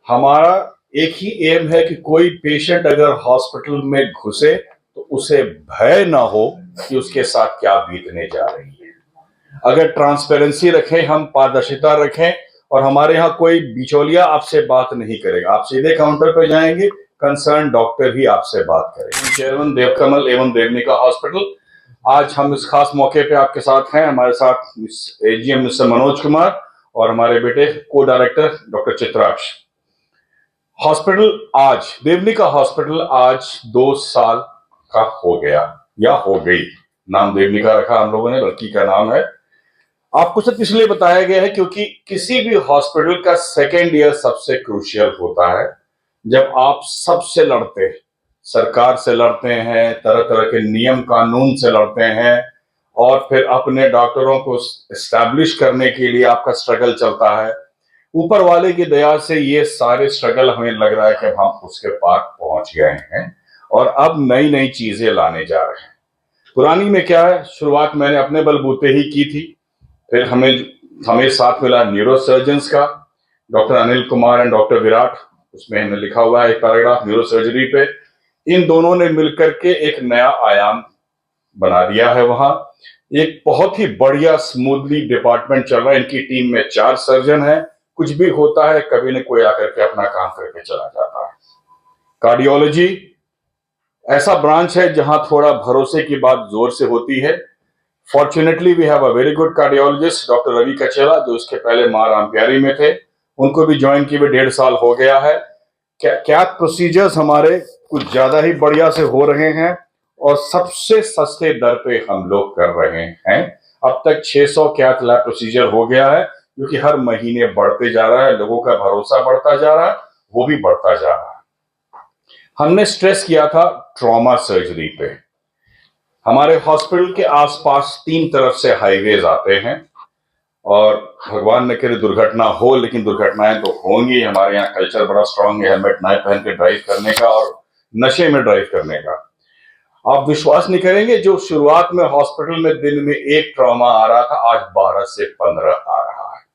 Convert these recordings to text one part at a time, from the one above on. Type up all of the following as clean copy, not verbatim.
हमारा एक ही एम है कि कोई पेशेंट अगर हॉस्पिटल में घुसे तो उसे भय ना हो कि उसके साथ क्या बीतने जा रही है। अगर ट्रांसपेरेंसी रखें, हम पारदर्शिता रखें और हमारे यहाँ कोई बिचौलिया आपसे बात नहीं करेगा। आप सीधे काउंटर पर जाएंगे, कंसर्न डॉक्टर ही आपसे बात करेंगे। चेयरमैन देवकमल एवं देवनिका हॉस्पिटल, आज हम इस खास मौके पे आपके साथ हैं। हमारे साथ एजीएम मिस्टर मनोज कुमार और हमारे बेटे को डायरेक्टर डॉक्टर चित्राक्ष। हॉस्पिटल आज, देवनिका हॉस्पिटल आज 2 साल का हो गया या हो गई। नाम देवनिका रखा हम लोगों ने, लड़की का नाम है। आपको सिर्फ इसलिए बताया गया है क्योंकि किसी भी हॉस्पिटल का सेकेंड ईयर सबसे क्रूशियल होता है, जब आप सबसे लड़ते हैं, सरकार से लड़ते हैं, तरह तरह के नियम कानून से लड़ते हैं और फिर अपने डॉक्टरों को एस्टैब्लिश करने के लिए आपका स्ट्रगल चलता है। ऊपर वाले की दया से ये सारे स्ट्रगल हमें लग रहा है कि हम उसके पार पहुंच गए हैं और अब नई नई चीजें लाने जा रहे हैं। पुरानी में क्या है, शुरुआत मैंने अपने बलबूते ही की थी। फिर हमें साथ मिला न्यूरो सर्जन्स का, doctor Anil Kumar and doctor Virat. उसमें हमने लिखा हुआ है एक पैराग्राफ न्यूरो सर्जरी पे। इन दोनों ने मिलकर के एक नया आयाम बना दिया है। वहां एक बहुत ही बढ़िया स्मूथली डिपार्टमेंट चल रहा है। इनकी टीम में 4 सर्जन है। कुछ भी होता है, कभी न कोई आकर के अपना काम करके चला जाता है। कार्डियोलॉजी ऐसा ब्रांच है जहां थोड़ा भरोसे की बात जोर से होती है। Fortunately we have a very good cardiologist doctor Ravi Kachela, जो उसके पहले मां रामप्यारी में थे। उनको भी ज्वाइन किए हुए 1.5 साल हो गया है। कैथ प्रोसीजर्स हमारे कुछ ज्यादा ही बढ़िया से हो रहे हैं और सबसे सस्ते दर पे हम लोग कर रहे हैं। अब तक 600 कैथ लैब प्रोसीजर हो गया है, क्योंकि हर महीने बढ़ते जा रहा है, लोगों का भरोसा बढ़ता जा रहा है, वो भी बढ़ता जा रहा है। हमने स्ट्रेस किया था ट्रॉमा सर्जरी पे। हमारे हॉस्पिटल के आसपास 3 तरफ से हाईवेज आते हैं और भगवान न करे दुर्घटना हो, लेकिन दुर्घटनाएं तो होंगी। हमारे यहाँ कल्चर बड़ा स्ट्रांग है हेलमेट ना पहन के ड्राइव करने का और नशे में ड्राइव करने का। आप विश्वास नहीं करेंगे, जो शुरुआत में हॉस्पिटल में दिन में 1 ट्रॉमा आ रहा था, आज 12 से 15 आ रहा है।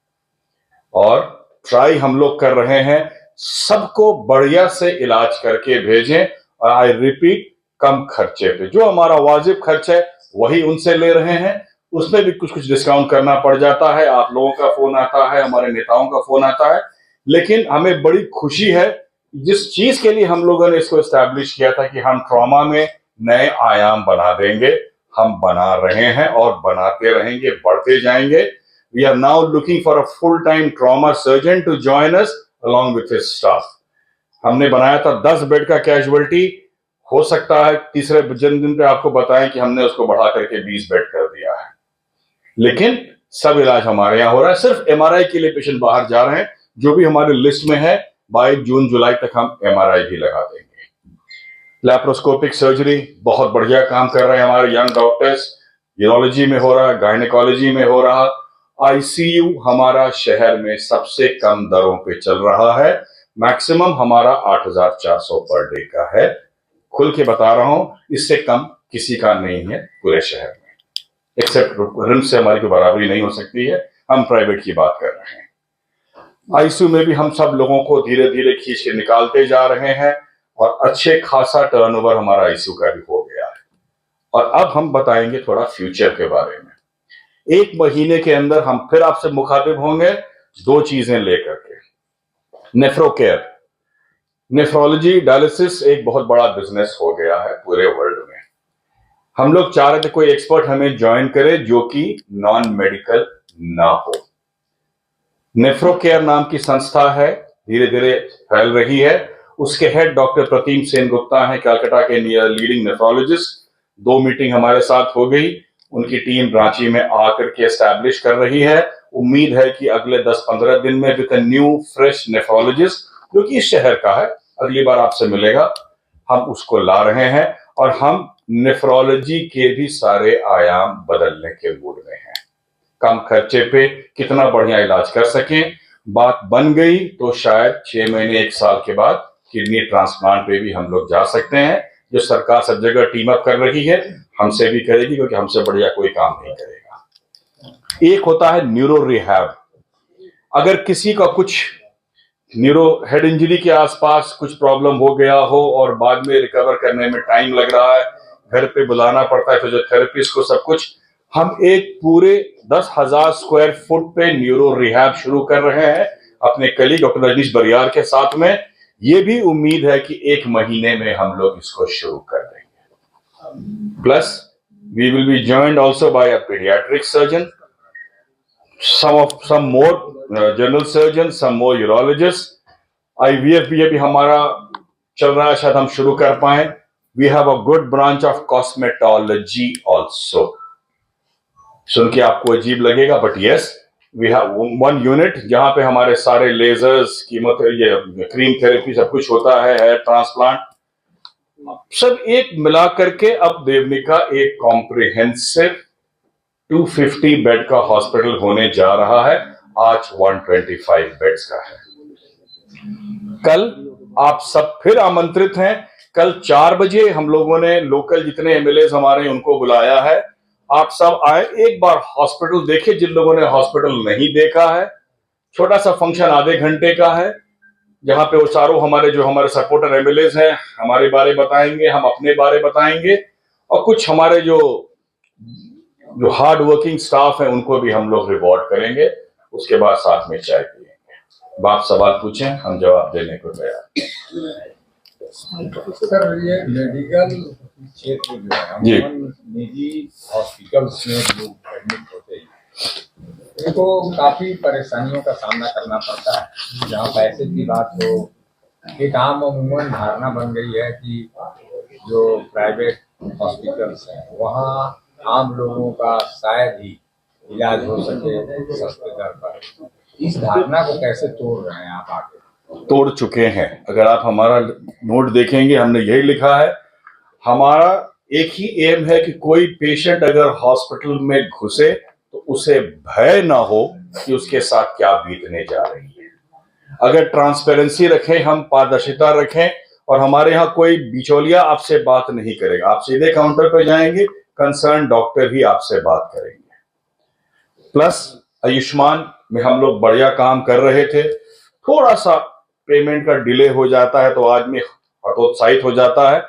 और ट्राई हम लोग कर रहे हैं सबको बढ़िया से इलाज करके भेजें। और आई रिपीट, कम खर्चे पे, जो हमारा वाजिब खर्च है वही उनसे ले रहे हैं। उसमें भी कुछ कुछ डिस्काउंट करना पड़ जाता है। आप लोगों का फोन आता है, हमारे नेताओं का फोन आता है, लेकिन हमें बड़ी खुशी है जिस चीज के लिए हम लोगों ने इसको एस्टैब्लिश किया था कि हम ट्रॉमा में नए आयाम बना देंगे, हम बना रहे हैं और बनाते रहेंगे, बढ़ते जाएंगे। We are now looking for a full time trauma surgeon to join us along with his staff. हमने बनाया था 10 बेड का कैजुअलिटी। हो सकता है तीसरे जन्मदिन पे आपको बताएं कि हमने उसको बढ़ा करके 20 बेड कर दिया है। लेकिन सब इलाज हमारे यहाँ हो रहा है। सिर्फ एमआरआई के लिए पेशेंट बाहर जा रहे हैं, जो भी हमारे लिस्ट में है। बाय जून जुलाई तक हम एमआरआई भी लगा देंगे। लैप्रोस्कोपिक सर्जरी बहुत बढ़िया काम कर रहे हैं हमारे यंग डॉक्टर्स। यूरोलॉजी में हो रहा है, गायनेकोलॉजी में हो रहा। आईसीयू हमारा शहर में सबसे कम दरों पे चल रहा है। मैक्सिमम हमारा 8,400 पर डे का है। खुल के बता रहा हूं, इससे कम किसी का नहीं है पूरे शहर में, एक्सेप्ट रिम्स से हमारी कोई बराबरी नहीं हो सकती है। हम प्राइवेट की बात कर रहे हैं। आईसीयू में भी हम सब लोगों को धीरे धीरे खींच के निकालते जा रहे हैं और अच्छे खासा टर्नओवर हमारा आईसीयू का भी हो गया है। और अब हम बताएंगे थोड़ा फ्यूचर के बारे में। 1 महीने के अंदर हम फिर आपसे मुखातिब होंगे 2 चीजें लेकर के। नेफ्रो केयर, नेफ्रोलॉजी डायलिसिस एक बहुत बड़ा बिजनेस हो गया है पूरे वर्ल्ड में। हम लोग चाह रहे थे कोई एक्सपर्ट हमें ज्वाइन करे जो कि नॉन मेडिकल ना हो। नेफ्रो केयर नाम की संस्था है, धीरे धीरे फैल रही है। उसके हेड डॉक्टर प्रतीम सेन गुप्ता हैं, कलकत्ता के लीडिंग नेफ्रोलॉजिस्ट। 2 मीटिंग हमारे साथ हो गई। उनकी टीम रांची में आकर के एस्टैब्लिश कर रही है। उम्मीद है कि अगले 10-15 दिन में विद न्यू फ्रेश नेफ्रोलॉजिस्ट, जो कि इस शहर का है, अगली बार आपसे मिलेगा, हम उसको ला रहे हैं। और हम नेफ्रोलॉजी के भी सारे आयाम बदलने के मूड में हैं। कम खर्चे पे कितना बढ़िया इलाज कर सकें। बात बन गई तो शायद 6 महीने 1 साल के बाद किडनी ट्रांसप्लांट पे भी हम लोग जा सकते हैं, जो सरकार सब जगह टीम अप कर रही है, हमसे भी करेगी, क्योंकि हमसे बढ़िया कोई काम नहीं करेगा। एक होता है न्यूरो रिहैब। अगर किसी का कुछ न्यूरो हेड इंजरी के आसपास कुछ प्रॉब्लम हो गया हो और बाद में रिकवर करने में टाइम लग रहा है, घर पे बुलाना पड़ता है फिजियोथेरेपिस्ट को, सब कुछ, हम एक पूरे 10,000 स्क्वायर फुट पे न्यूरो रिहैब शुरू कर रहे हैं अपने कलीग डॉक्टर रजनीश बरियार के साथ में। ये भी उम्मीद है कि 1 महीने में हम लोग इसको शुरू कर देंगे। Plus we will be joined also by a paediatric surgeon, some more general surgeon, some more urologist. IVF भी अभी हमारा चल रहा है, शायद हम शुरू कर पाए। We have a good branch of cosmetology also. सुन के आपको अजीब लगेगा, but yes, we have 1 unit जहां पे हमारे सारे लेजर्स, कीमोथेरेपी, क्रीम थेरेपी, सब कुछ होता है, हेयर ट्रांसप्लांट, सब एक मिला करके अब देवनी का एक कॉम्प्रिहेंसिव 250 बेड का हॉस्पिटल होने जा रहा है। आज 125 बेड्स का है। कल आप सब फिर आमंत्रित हैं। कल 4 बजे हम लोगों ने लोकल जितने एमएलए हमारे उनको बुलाया है। आप सब आए, एक बार हॉस्पिटल देखें जिन लोगों ने हॉस्पिटल नहीं देखा है। छोटा सा फंक्शन आधे घंटे का है, जहां पे वो चारों हमारे जो हमारे सपोर्टर एमएलए हैं हमारे बारे बताएंगे, हम अपने बारे बताएंगे, और कुछ हमारे जो हार्ड वर्किंग स्टाफ है उनको भी हम लोग रिवॉर्ड करेंगे। उसके बाद साथ में चाय पिएंगे। बाप सवाल पूछें, हम जवाब देने को तैयार। सर, ये मेडिकल क्षेत्र जो है, जी, निजी हॉस्पिटल्स में लोग एडमिट होते हैं, इनको काफी परेशानियों का सामना करना पड़ता है। जहाँ पैसे की बात हो, एक आम अमूमन धारणा बन गई है कि जो प्राइवेट हॉस्पिटल्स हैं वहाँ आम लोगों का शायद ही इलाज हो सके सस्ते दर पर। इस धारणा को कैसे तोड़ रहे हैं आप आगे? तोड़ चुके हैं। अगर आप हमारा नोट देखेंगे, हमने यही लिखा है, हमारा एक ही एम है कि कोई पेशेंट अगर हॉस्पिटल में घुसे तो उसे भय ना हो कि उसके साथ क्या बीतने जा रही है। अगर ट्रांसपेरेंसी रखें, हम पारदर्शिता रखें, और हमारे यहाँ कोई बिचौलिया आपसे बात नहीं करेगा। आप सीधे काउंटर पर जाएंगे, कंसर्न डॉक्टर ही आपसे बात करेंगे। प्लस आयुष्मान में हम लोग बढ़िया काम कर रहे थे, थोड़ा सा पेमेंट का डिले हो जाता है तो आदमी हतोत्साहित हो जाता है।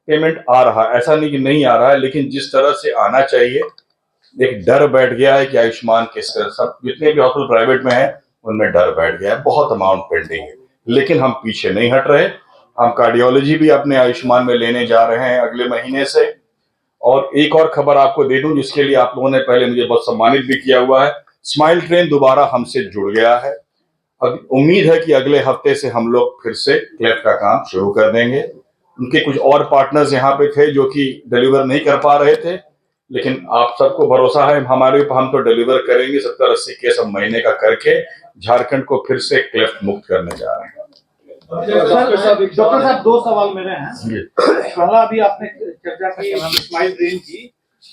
पेमेंट आ रहा है, ऐसा नहीं कि नहीं आ रहा है, लेकिन जिस तरह से आना चाहिए, एक डर बैठ गया है कि आयुष्मान किस तरह, सब जितने भी हॉस्पिटल प्राइवेट में है उनमें डर बैठ गया है, बहुत अमाउंट पेंडिंग है। लेकिन हम पीछे नहीं हट रहे। हम कार्डियोलॉजी भी अपने आयुष्मान में लेने जा रहे हैं अगले महीने से। और एक और खबर आपको दे दूं जिसके लिए आप लोगों ने पहले मुझे बहुत सम्मानित भी किया हुआ है, स्माइल ट्रेन दोबारा हमसे जुड़ गया है। अब उम्मीद है कि अगले हफ्ते से हम लोग फिर से क्लेफ का काम शुरू कर देंगे। उनके कुछ और पार्टनर्स यहाँ पे थे जो कि डिलीवर नहीं कर पा रहे थे, लेकिन आप सबको भरोसा है हमारे ऊपर, हम तो डिलीवर करेंगे। 70-80 केस अब महीने का करके झारखंड को फिर से क्लेफ मुक्त करने जा रहे हैं। डॉक्टर साहब 2 सवाल मेरे हैं। पहला, अभी आपने चर्चा की स्माइल ट्रेन की,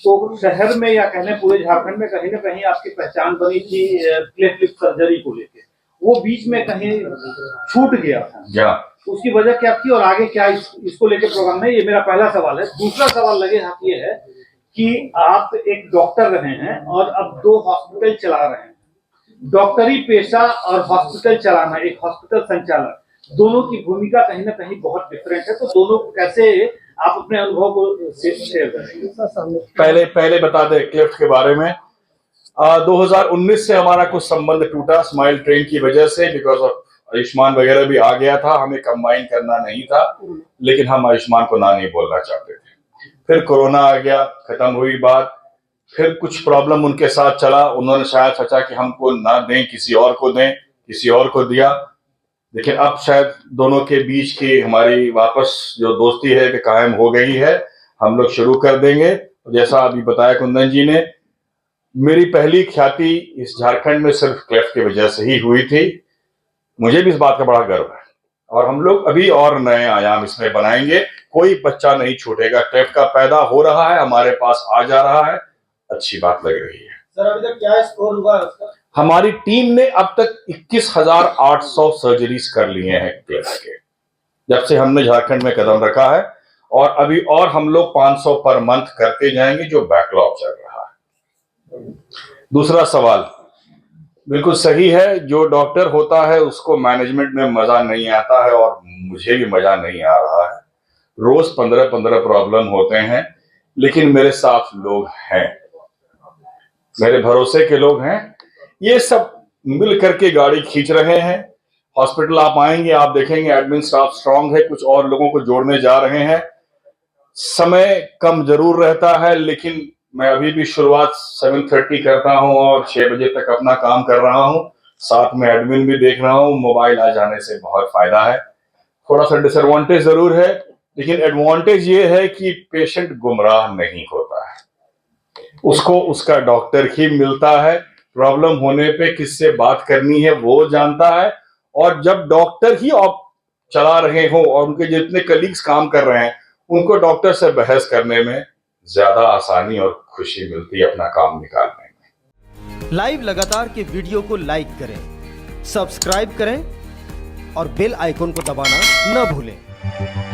तो शहर में या कहने पूरे झारखंड में कहीं ना कहीं आपकी पहचान बनी थी क्लेफ्ट लिप सर्जरी को लेके, वो बीच में कहीं छूट गया था, उसकी वजह क्या थी और आगे क्या इसको लेके प्रोग्राम है? ये मेरा पहला सवाल है। दूसरा सवाल लगे हाथ ये है कि आप एक डॉक्टर रहे हैं और अब 2 हॉस्पिटल चला रहे हैं। डॉक्टरी पेशा और हॉस्पिटल चलाना, एक हॉस्पिटल संचालक, दोनों की भूमिका कहीं ना कहीं बहुत डिफरेंट है, तो दोनों कैसे आप अपने अनुभव को शेयर करेंगे? पहले बता दें क्लेफ्ट के बारे में। 2019 से हमारा कुछ संबंध टूटा स्माइल ट्रेन की वजह से, बिकॉज ऑफ आयुष्मान वगैरह भी आ गया था, हमें कंबाइन करना नहीं था, लेकिन हम आयुष्मान को ना नहीं बोलना चाहते थे। फिर कोरोना आ गया, खत्म हुई बात। फिर कुछ प्रॉब्लम उनके साथ चला, उन्होंने शायद सोचा कि हमको ना दें, किसी और को दें, किसी और को दिया। लेकिन अब शायद दोनों के बीच की हमारी वापस जो दोस्ती है कि कायम हो गई है, हम लोग शुरू कर देंगे। जैसा अभी बताया कुंदन जी ने, मेरी पहली ख्याति इस झारखंड में सिर्फ क्लेफ्ट की वजह से ही हुई थी। मुझे भी इस बात का बड़ा गर्व है, और हम लोग अभी और नए आयाम इसमें बनाएंगे। कोई बच्चा नहीं छूटेगा, क्लेफ्ट का पैदा हो रहा है, हमारे पास आ जा रहा है, अच्छी बात लग रही है। सर, अभी तक क्या स्कोर हुआ है उसका? हमारी टीम ने अब तक 21,800 सर्जरीज कर लिए हैं क्लेफ्ट के, जब से हमने झारखंड में कदम रखा है, और अभी और हम लोग 500 पर मंथ करते जाएंगे, जो बैकलॉग चल रहा है। दूसरा सवाल, बिल्कुल सही है। जो डॉक्टर होता है उसको मैनेजमेंट में मजा नहीं आता है, और मुझे भी मजा नहीं आ रहा है। रोज 15-15 प्रॉब्लम होते हैं, लेकिन मेरे साथ लोग हैं, मेरे भरोसे के लोग हैं। ये सब मिल करके गाड़ी खींच रहे हैं। हॉस्पिटल आप आएंगे, आप देखेंगे एडमिन स्टाफ स्ट्रांग है, कुछ और लोगों को जोड़ने जा रहे हैं। समय कम जरूर रहता है, लेकिन मैं अभी भी शुरुआत 7:30 करता हूं और 6 बजे तक अपना काम कर रहा हूं। साथ में एडमिन भी देख रहा हूं। मोबाइल आ जाने से बहुत फायदा है। थोड़ा सा डिसएडवांटेज जरूर है, लेकिन एडवांटेज ये है कि पेशेंट गुमराह नहीं होता है। उसको उसका डॉक्टर ही मिलता है। प्रॉब्लम होने पे किससे बात करनी है वो जानता है। और जब डॉक्टर ही आप चला रहे हो और उनके जितने कलीग्स काम कर रहे हैं, उनको डॉक्टर से बहस करने में ज्यादा आसानी और खुशी मिलती है अपना काम निकालने में। लाइव लगातार के वीडियो को लाइक करें, सब्सक्राइब करें और बेल आइकन को दबाना न भूलें।